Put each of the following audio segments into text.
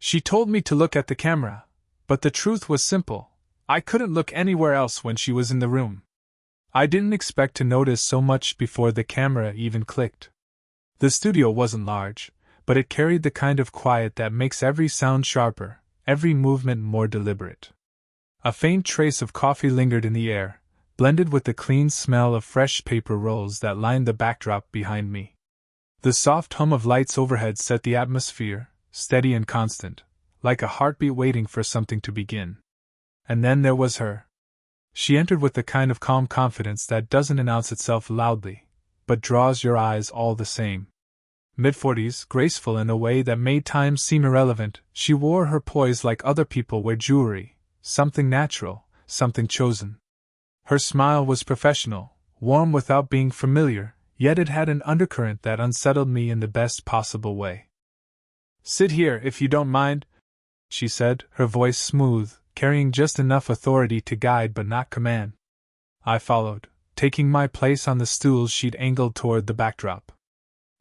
She told me to look at the camera, but the truth was simple. I couldn't look anywhere else when she was in the room. I didn't expect to notice so much before the camera even clicked. The studio wasn't large, but it carried the kind of quiet that makes every sound sharper, every movement more deliberate. A faint trace of coffee lingered in the air, blended with the clean smell of fresh paper rolls that lined the backdrop behind me. The soft hum of lights overhead set the atmosphere, steady and constant, like a heartbeat waiting for something to begin. And then there was her. She entered with the kind of calm confidence that doesn't announce itself loudly, but draws your eyes all the same. Mid-40s, graceful in a way that made time seem irrelevant, she wore her poise like other people wear jewelry, something natural, something chosen. Her smile was professional, warm without being familiar, yet it had an undercurrent that unsettled me in the best possible way. "Sit here, if you don't mind," she said, her voice smooth, carrying just enough authority to guide but not command. I followed, taking my place on the stool she'd angled toward the backdrop.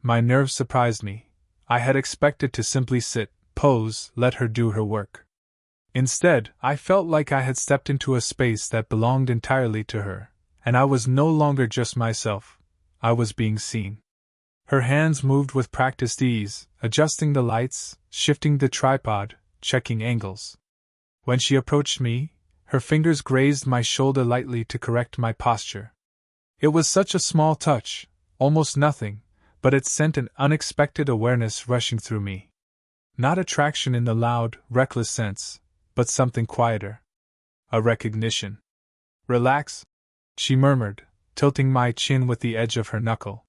My nerves surprised me. I had expected to simply sit, pose, let her do her work. Instead, I felt like I had stepped into a space that belonged entirely to her, and I was no longer just myself. I was being seen. Her hands moved with practiced ease, adjusting the lights, shifting the tripod, checking angles. When she approached me, her fingers grazed my shoulder lightly to correct my posture. It was such a small touch, almost nothing, but it sent an unexpected awareness rushing through me. Not attraction in the loud, reckless sense, but something quieter. A recognition. "Relax," she murmured, tilting my chin with the edge of her knuckle.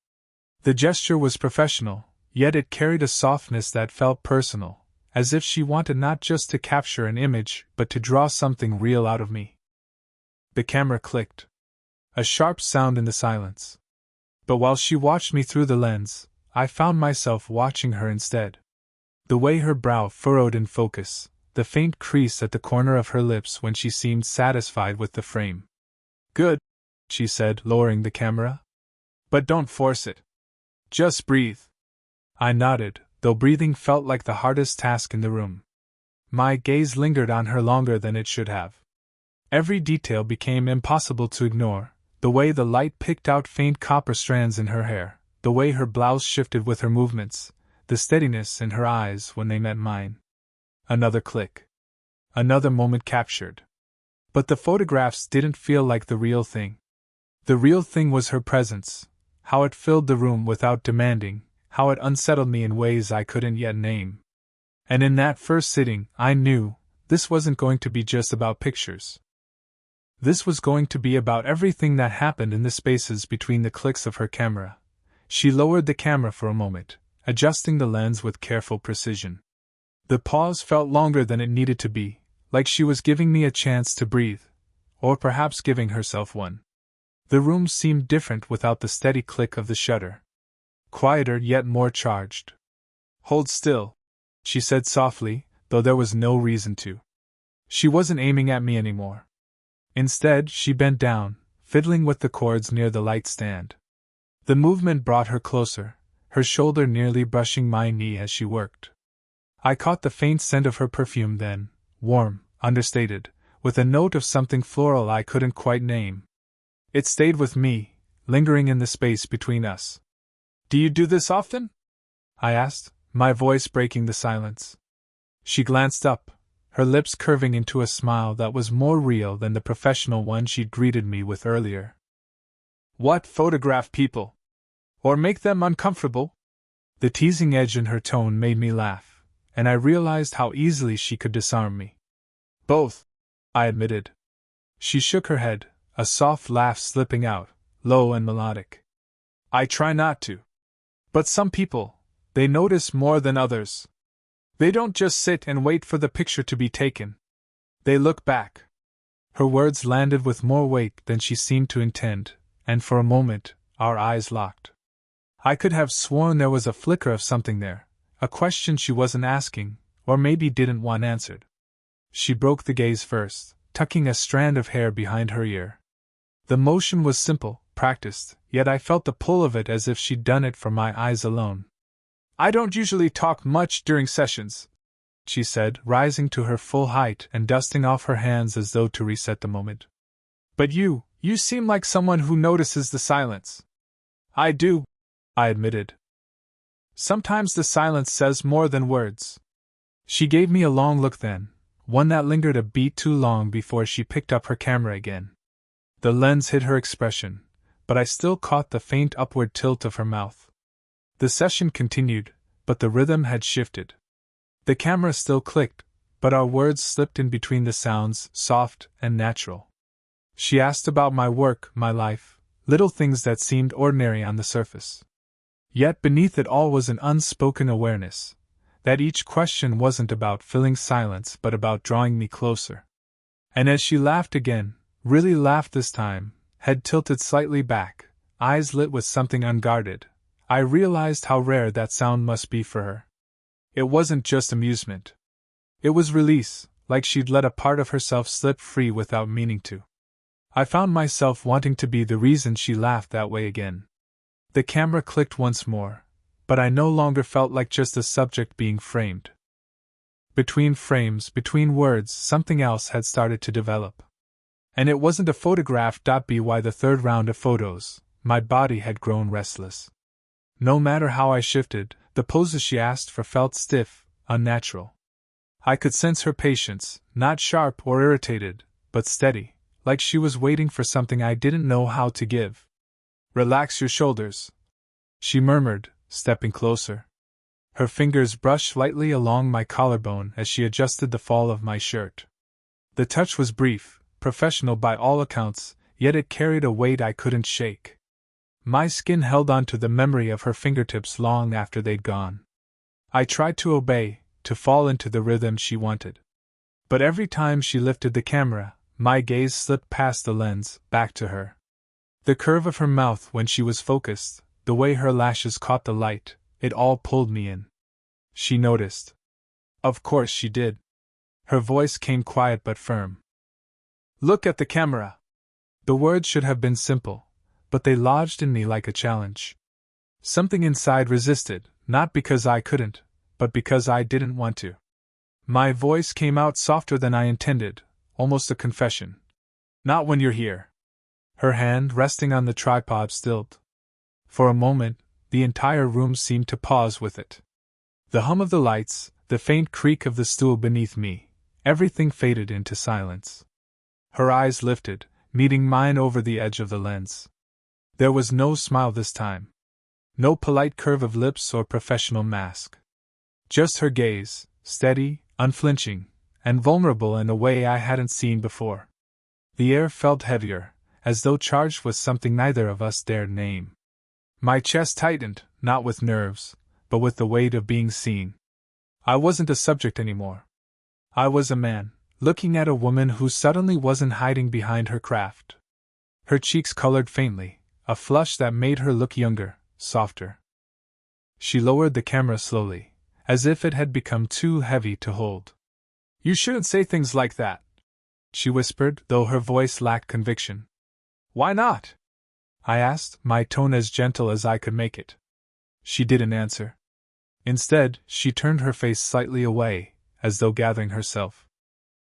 The gesture was professional, yet it carried a softness that felt personal, as if she wanted not just to capture an image, but to draw something real out of me. The camera clicked. A sharp sound in the silence. But while she watched me through the lens, I found myself watching her instead. The way her brow furrowed in focus, the faint crease at the corner of her lips when she seemed satisfied with the frame. "Good," she said, lowering the camera. "But don't force it. Just breathe." I nodded, though breathing felt like the hardest task in the room. My gaze lingered on her longer than it should have. Every detail became impossible to ignore, the way the light picked out faint copper strands in her hair, the way her blouse shifted with her movements, the steadiness in her eyes when they met mine. Another click. Another moment captured. But the photographs didn't feel like the real thing. The real thing was her presence, how it filled the room without demanding, how it unsettled me in ways I couldn't yet name. And in that first sitting, I knew, this wasn't going to be just about pictures. This was going to be about everything that happened in the spaces between the clicks of her camera. She lowered the camera for a moment, adjusting the lens with careful precision. The pause felt longer than it needed to be, like she was giving me a chance to breathe, or perhaps giving herself one. The room seemed different without the steady click of the shutter. Quieter yet more charged. "Hold still," she said softly, though there was no reason to. She wasn't aiming at me anymore. Instead, she bent down, fiddling with the cords near the light stand. The movement brought her closer, her shoulder nearly brushing my knee as she worked. I caught the faint scent of her perfume then, warm, understated, with a note of something floral I couldn't quite name. It stayed with me, lingering in the space between us. "Do you do this often?" I asked, my voice breaking the silence. She glanced up, her lips curving into a smile that was more real than the professional one she'd greeted me with earlier. "What, photograph people? Or make them uncomfortable?" The teasing edge in her tone made me laugh, and I realized how easily she could disarm me. "Both," I admitted. She shook her head, a soft laugh slipping out, low and melodic. "I try not to. But some people, they notice more than others. They don't just sit and wait for the picture to be taken. They look back." Her words landed with more weight than she seemed to intend, and for a moment, our eyes locked. I could have sworn there was a flicker of something there, a question she wasn't asking, or maybe didn't want answered. She broke the gaze first, tucking a strand of hair behind her ear. The motion was simple, practiced, yet I felt the pull of it as if she'd done it for my eyes alone. "I don't usually talk much during sessions," she said, rising to her full height and dusting off her hands as though to reset the moment. But you seem like someone who notices the silence. I do, I admitted. Sometimes the silence says more than words. She gave me a long look then, one that lingered a beat too long before she picked up her camera again. The lens hid her expression, but I still caught the faint upward tilt of her mouth. The session continued, but the rhythm had shifted. The camera still clicked, but our words slipped in between the sounds, soft and natural. She asked about my work, my life, little things that seemed ordinary on the surface. Yet beneath it all was an unspoken awareness that each question wasn't about filling silence but about drawing me closer. And as she laughed again, really laughed this time, head tilted slightly back, eyes lit with something unguarded, I realized how rare that sound must be for her. It wasn't just amusement. It was release, like she'd let a part of herself slip free without meaning to. I found myself wanting to be the reason she laughed that way again. The camera clicked once more, but I no longer felt like just a subject being framed. Between frames, between words, something else had started to develop. And it wasn't a photograph. By the third round of photos, my body had grown restless. No matter how I shifted, the poses she asked for felt stiff, unnatural. I could sense her patience, not sharp or irritated, but steady, like she was waiting for something I didn't know how to give. Relax your shoulders, she murmured, stepping closer. Her fingers brushed lightly along my collarbone as she adjusted the fall of my shirt. The touch was brief, professional by all accounts, yet it carried a weight I couldn't shake. My skin held on to the memory of her fingertips long after they'd gone. I tried to obey, to fall into the rhythm she wanted. But every time she lifted the camera, my gaze slipped past the lens, back to her. The curve of her mouth when she was focused, the way her lashes caught the light, it all pulled me in. She noticed. Of course she did. Her voice came quiet but firm. Look at the camera. The words should have been simple, but they lodged in me like a challenge. Something inside resisted, not because I couldn't, but because I didn't want to. My voice came out softer than I intended, almost a confession. Not when you're here. Her hand resting on the tripod stilled. For a moment, the entire room seemed to pause with it. The hum of the lights, the faint creak of the stool beneath me, everything faded into silence. Her eyes lifted, meeting mine over the edge of the lens. There was no smile this time. No polite curve of lips or professional mask. Just her gaze, steady, unflinching, and vulnerable in a way I hadn't seen before. The air felt heavier, as though charged with something neither of us dared name. My chest tightened, not with nerves, but with the weight of being seen. I wasn't a subject anymore. I was a man, looking at a woman who suddenly wasn't hiding behind her craft. Her cheeks colored faintly, a flush that made her look younger, softer. She lowered the camera slowly, as if it had become too heavy to hold. You shouldn't say things like that, she whispered, though her voice lacked conviction. Why not? I asked, my tone as gentle as I could make it. She didn't answer. Instead, she turned her face slightly away, as though gathering herself.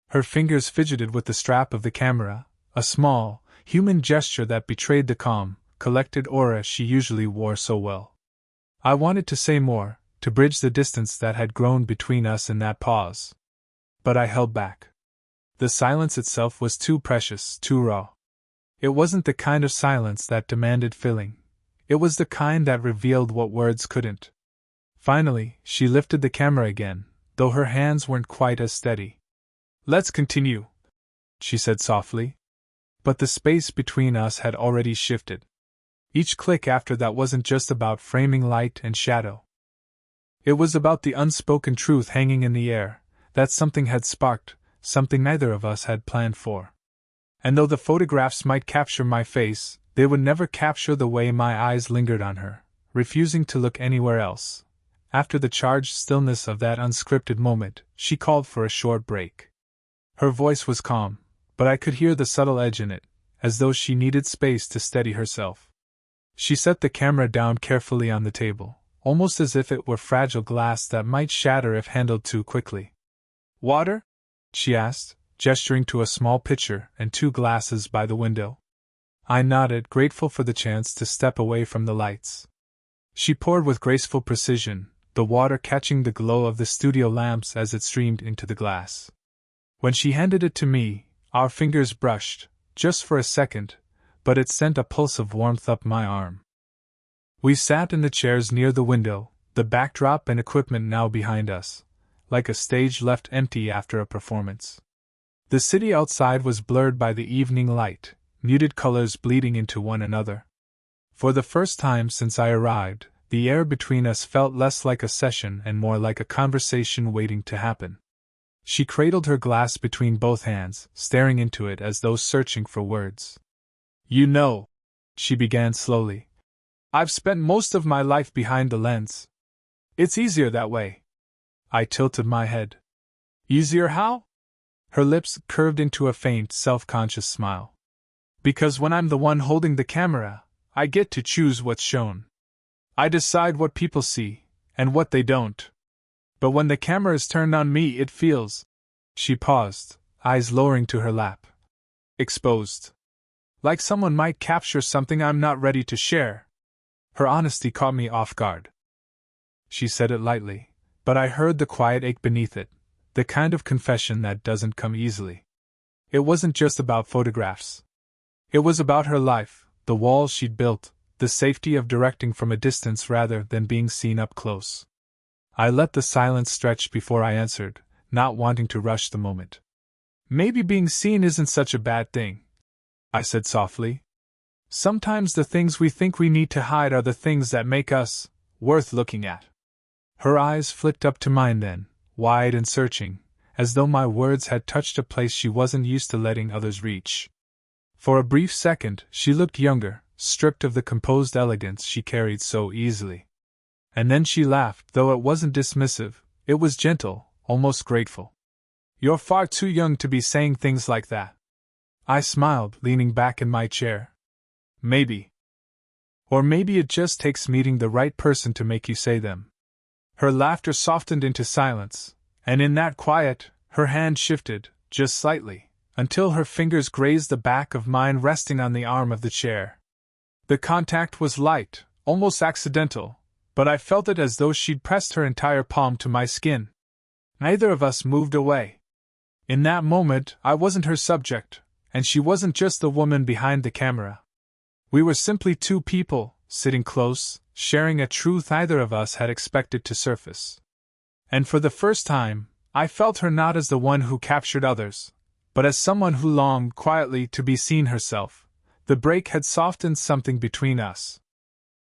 Her fingers fidgeted with the strap of the camera, a small, human gesture that betrayed the calm, collected aura she usually wore so well. I wanted to say more, to bridge the distance that had grown between us in that pause. But I held back. The silence itself was too precious, too raw. It wasn't the kind of silence that demanded filling. It was the kind that revealed what words couldn't. Finally, she lifted the camera again, though her hands weren't quite as steady. Let's continue, she said softly. But the space between us had already shifted. Each click after that wasn't just about framing light and shadow. It was about the unspoken truth hanging in the air, that something had sparked, something neither of us had planned for. And though the photographs might capture my face, they would never capture the way my eyes lingered on her, refusing to look anywhere else. After the charged stillness of that unscripted moment, she called for a short break. Her voice was calm, but I could hear the subtle edge in it, as though she needed space to steady herself. She set the camera down carefully on the table, almost as if it were fragile glass that might shatter if handled too quickly. Water? She asked, gesturing to a small pitcher and 2 glasses by the window. I nodded, grateful for the chance to step away from the lights. She poured with graceful precision, the water catching the glow of the studio lamps as it streamed into the glass. When she handed it to me, our fingers brushed, just for a second, but it sent a pulse of warmth up my arm. We sat in the chairs near the window, the backdrop and equipment now behind us, like a stage left empty after a performance. The city outside was blurred by the evening light, muted colors bleeding into one another. For the first time since I arrived, the air between us felt less like a session and more like a conversation waiting to happen. She cradled her glass between both hands, staring into it as though searching for words. You know, she began slowly, I've spent most of my life behind the lens. It's easier that way. I tilted my head. Easier how? Her lips curved into a faint, self-conscious smile. Because when I'm the one holding the camera, I get to choose what's shown. I decide what people see, and what they don't. But when the camera is turned on me, it feels… She paused, eyes lowering to her lap. Exposed. Like someone might capture something I'm not ready to share. Her honesty caught me off guard. She said it lightly, but I heard the quiet ache beneath it, the kind of confession that doesn't come easily. It wasn't just about photographs. It was about her life, the walls she'd built, the safety of directing from a distance rather than being seen up close. I let the silence stretch before I answered, not wanting to rush the moment. Maybe being seen isn't such a bad thing, I said softly. Sometimes the things we think we need to hide are the things that make us worth looking at. Her eyes flicked up to mine then, wide and searching, as though my words had touched a place she wasn't used to letting others reach. For a brief second, she looked younger, stripped of the composed elegance she carried so easily. And then she laughed, though it wasn't dismissive, it was gentle, almost grateful. You're far too young to be saying things like that. I smiled, leaning back in my chair. Maybe. Or maybe it just takes meeting the right person to make you say them. Her laughter softened into silence, and in that quiet, her hand shifted, just slightly, until her fingers grazed the back of mine resting on the arm of the chair. The contact was light, almost accidental, but I felt it as though she'd pressed her entire palm to my skin. Neither of us moved away. In that moment, I wasn't her subject, and she wasn't just the woman behind the camera. We were simply 2 people, sitting close, sharing a truth neither of us had expected to surface. And for the first time, I felt her not as the one who captured others, but as someone who longed quietly to be seen herself. The break had softened something between us.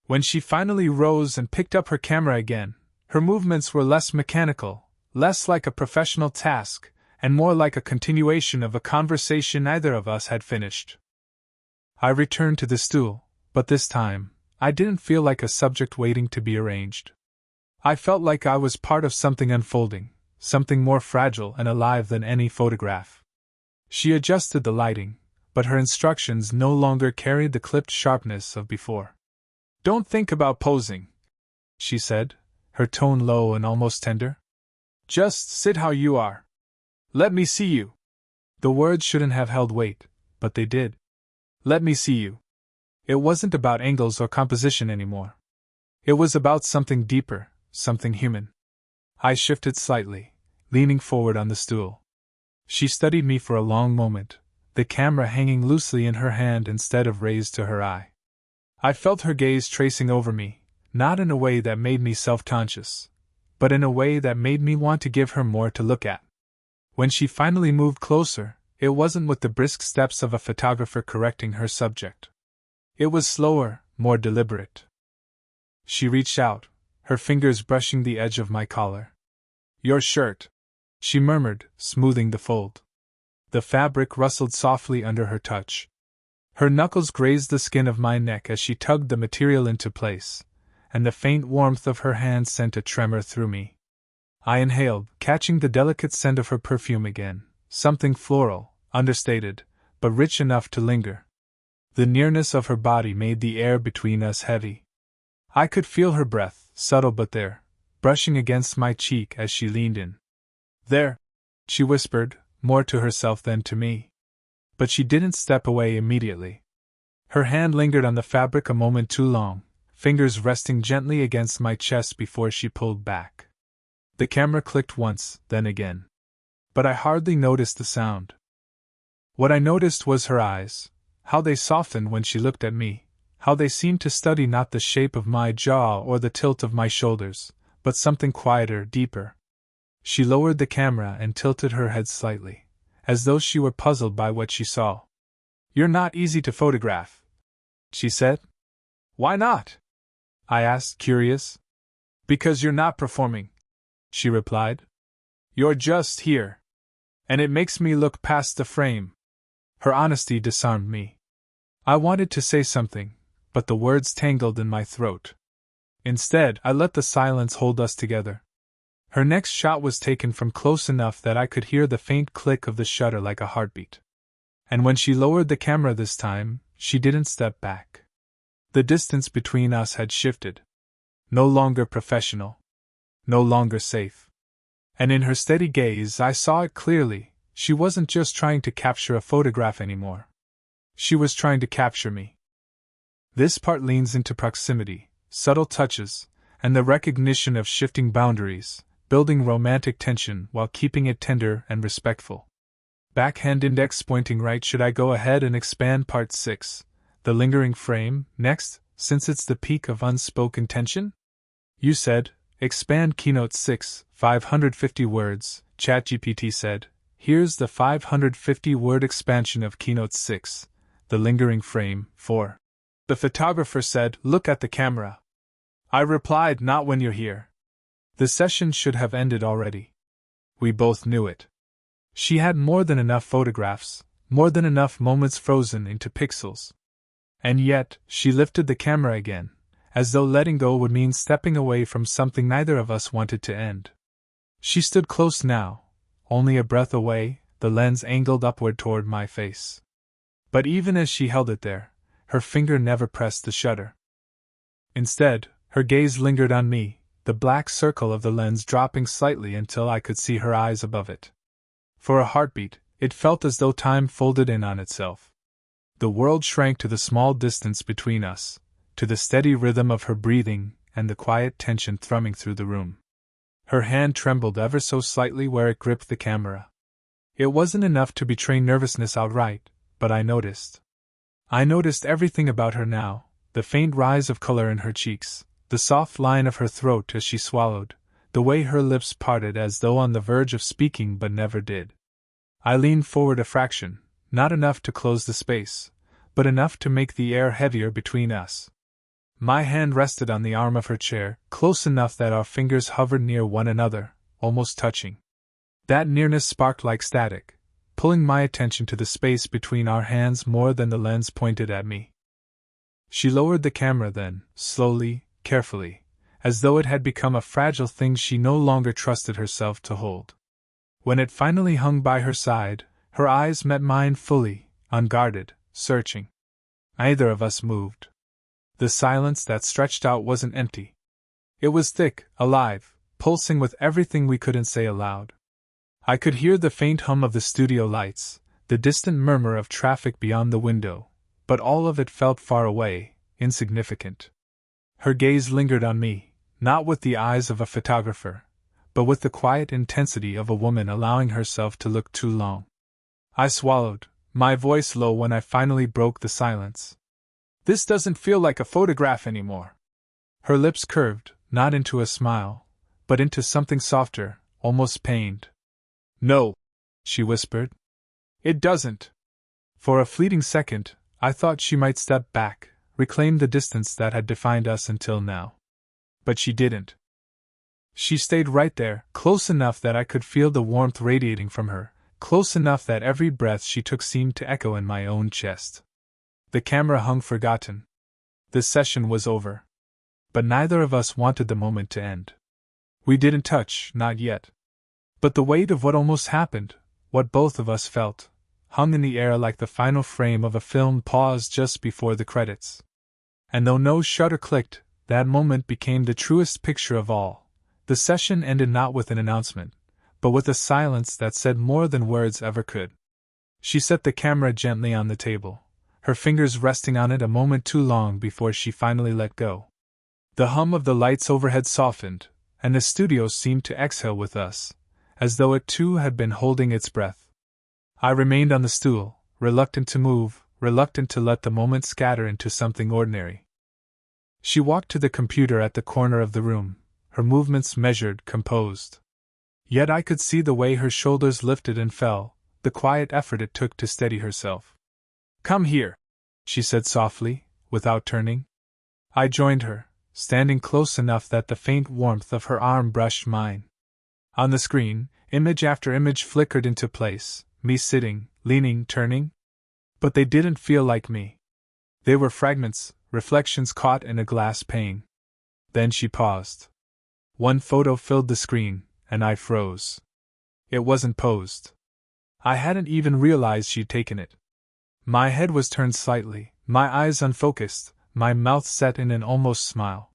When she finally rose and picked up her camera again, her movements were less mechanical, less like a professional task, and more like a continuation of a conversation neither of us had finished. I returned to the stool, but this time, I didn't feel like a subject waiting to be arranged. I felt like I was part of something unfolding, something more fragile and alive than any photograph. She adjusted the lighting, but her instructions no longer carried the clipped sharpness of before. Don't think about posing, she said, her tone low and almost tender. Just sit how you are. Let me see you. The words shouldn't have held weight, but they did. Let me see you. It wasn't about angles or composition anymore. It was about something deeper, something human. I shifted slightly, leaning forward on the stool. She studied me for a long moment, the camera hanging loosely in her hand instead of raised to her eye. I felt her gaze tracing over me, not in a way that made me self-conscious, but in a way that made me want to give her more to look at. When she finally moved closer, it wasn't with the brisk steps of a photographer correcting her subject. It was slower, more deliberate. She reached out, her fingers brushing the edge of my collar. Your shirt, she murmured, smoothing the fold. The fabric rustled softly under her touch. Her knuckles grazed the skin of my neck as she tugged the material into place, and the faint warmth of her hand sent a tremor through me. I inhaled, catching the delicate scent of her perfume again, something floral, understated, but rich enough to linger. The nearness of her body made the air between us heavy. I could feel her breath, subtle but there, brushing against my cheek as she leaned in. There, she whispered, more to herself than to me. But she didn't step away immediately. Her hand lingered on the fabric a moment too long, fingers resting gently against my chest before she pulled back. The camera clicked once, then again. But I hardly noticed the sound. What I noticed was her eyes, how they softened when she looked at me, how they seemed to study not the shape of my jaw or the tilt of my shoulders, but something quieter, deeper. She lowered the camera and tilted her head slightly, as though she were puzzled by what she saw. "You're not easy to photograph," she said. "Why not?" I asked, curious. "Because you're not performing," she replied. "You're just here. And it makes me look past the frame." Her honesty disarmed me. I wanted to say something, but the words tangled in my throat. Instead, I let the silence hold us together. Her next shot was taken from close enough that I could hear the faint click of the shutter like a heartbeat. And when she lowered the camera this time, she didn't step back. The distance between us had shifted. No longer professional. No longer safe. And in her steady gaze, I saw it clearly. She wasn't just trying to capture a photograph anymore. She was trying to capture me. This part leans into proximity, subtle touches, and the recognition of shifting boundaries, building romantic tension while keeping it tender and respectful. Backhand index pointing right. Should I go ahead and expand part 6, the lingering frame, next, since it's the peak of unspoken tension? You said, expand keynote 6, 550 words, ChatGPT said. Here's the 550-word expansion of keynote 6, the lingering frame, 4. The photographer said, look at the camera. I replied, not when you're here. The session should have ended already. We both knew it. She had more than enough photographs, more than enough moments frozen into pixels. And yet, she lifted the camera again, as though letting go would mean stepping away from something neither of us wanted to end. She stood close now, only a breath away, the lens angled upward toward my face. But even as she held it there, her finger never pressed the shutter. Instead, her gaze lingered on me, the black circle of the lens dropping slightly until I could see her eyes above it. For a heartbeat, it felt as though time folded in on itself. The world shrank to the small distance between us, to the steady rhythm of her breathing and the quiet tension thrumming through the room. Her hand trembled ever so slightly where it gripped the camera. It wasn't enough to betray nervousness outright, but I noticed. I noticed everything about her now, the faint rise of color in her cheeks, the soft line of her throat as she swallowed, the way her lips parted as though on the verge of speaking but never did. I leaned forward a fraction, not enough to close the space, but enough to make the air heavier between us. My hand rested on the arm of her chair, close enough that our fingers hovered near one another, almost touching. That nearness sparked like static, pulling my attention to the space between our hands more than the lens pointed at me. She lowered the camera then, slowly, carefully, as though it had become a fragile thing she no longer trusted herself to hold. When it finally hung by her side, her eyes met mine fully, unguarded, searching. Neither of us moved. The silence that stretched out wasn't empty. It was thick, alive, pulsing with everything we couldn't say aloud. I could hear the faint hum of the studio lights, the distant murmur of traffic beyond the window, but all of it felt far away, insignificant. Her gaze lingered on me, not with the eyes of a photographer, but with the quiet intensity of a woman allowing herself to look too long. I swallowed, my voice low when I finally broke the silence. This doesn't feel like a photograph anymore. Her lips curved, not into a smile, but into something softer, almost pained. No, she whispered. It doesn't. For a fleeting second, I thought she might step back, reclaim the distance that had defined us until now. But she didn't. She stayed right there, close enough that I could feel the warmth radiating from her, close enough that every breath she took seemed to echo in my own chest. The camera hung forgotten. The session was over. But neither of us wanted the moment to end. We didn't touch, not yet. But the weight of what almost happened, what both of us felt, hung in the air like the final frame of a film paused just before the credits. And though no shutter clicked, that moment became the truest picture of all. The session ended not with an announcement, but with a silence that said more than words ever could. She set the camera gently on the table, her fingers resting on it a moment too long before she finally let go. The hum of the lights overhead softened, and the studio seemed to exhale with us, as though it too had been holding its breath. I remained on the stool, reluctant to move, reluctant to let the moment scatter into something ordinary. She walked to the computer at the corner of the room, her movements measured, composed. Yet I could see the way her shoulders lifted and fell, the quiet effort it took to steady herself. "Come here," she said softly, without turning. I joined her, standing close enough that the faint warmth of her arm brushed mine. On the screen, image after image flickered into place, me sitting, leaning, turning. But they didn't feel like me. They were fragments, reflections caught in a glass pane. Then she paused. One photo filled the screen, and I froze. It wasn't posed. I hadn't even realized she'd taken it. My head was turned slightly, my eyes unfocused, my mouth set in an almost smile.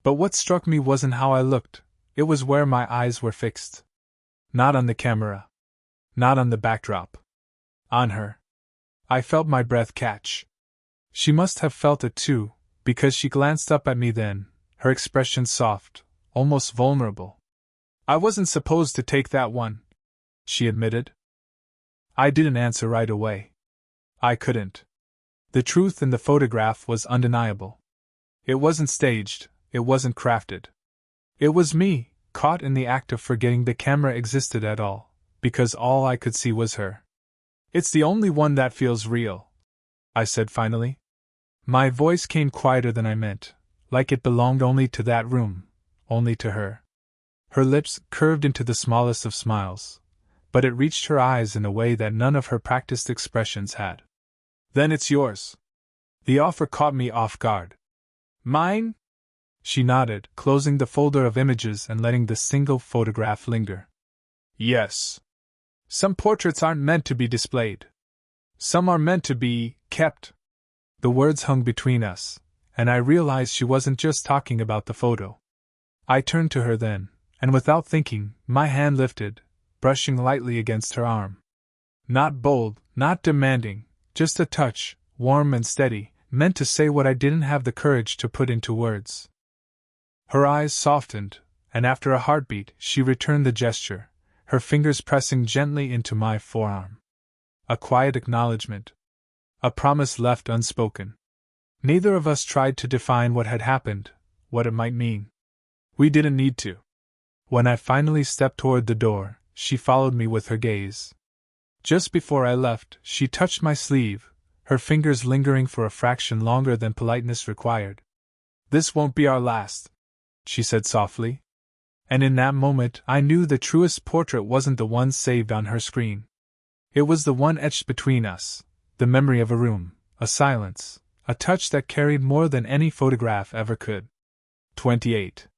But what struck me wasn't how I looked, it was where my eyes were fixed. Not on the camera. Not on the backdrop. On her. I felt my breath catch. She must have felt it too, because she glanced up at me then, her expression soft, almost vulnerable. "I wasn't supposed to take that one," she admitted. I didn't answer right away. I couldn't. The truth in the photograph was undeniable. It wasn't staged, it wasn't crafted. It was me, caught in the act of forgetting the camera existed at all, because all I could see was her. "It's the only one that feels real," I said finally. My voice came quieter than I meant, like it belonged only to that room, only to her. Her lips curved into the smallest of smiles, but it reached her eyes in a way that none of her practiced expressions had. "Then it's yours." The offer caught me off guard. "Mine?" She nodded, closing the folder of images and letting the single photograph linger. "Yes. Some portraits aren't meant to be displayed. Some are meant to be kept." The words hung between us, and I realized she wasn't just talking about the photo. I turned to her then, and without thinking, my hand lifted, brushing lightly against her arm. Not bold, not demanding, just a touch, warm and steady, meant to say what I didn't have the courage to put into words. Her eyes softened, and after a heartbeat, she returned the gesture, her fingers pressing gently into my forearm. A quiet acknowledgement. A promise left unspoken. Neither of us tried to define what had happened, what it might mean. We didn't need to. When I finally stepped toward the door, she followed me with her gaze. Just before I left, she touched my sleeve, her fingers lingering for a fraction longer than politeness required. "This won't be our last," she said softly. And in that moment I knew the truest portrait wasn't the one saved on her screen. It was the one etched between us, the memory of a room, a silence, a touch that carried more than any photograph ever could. 28.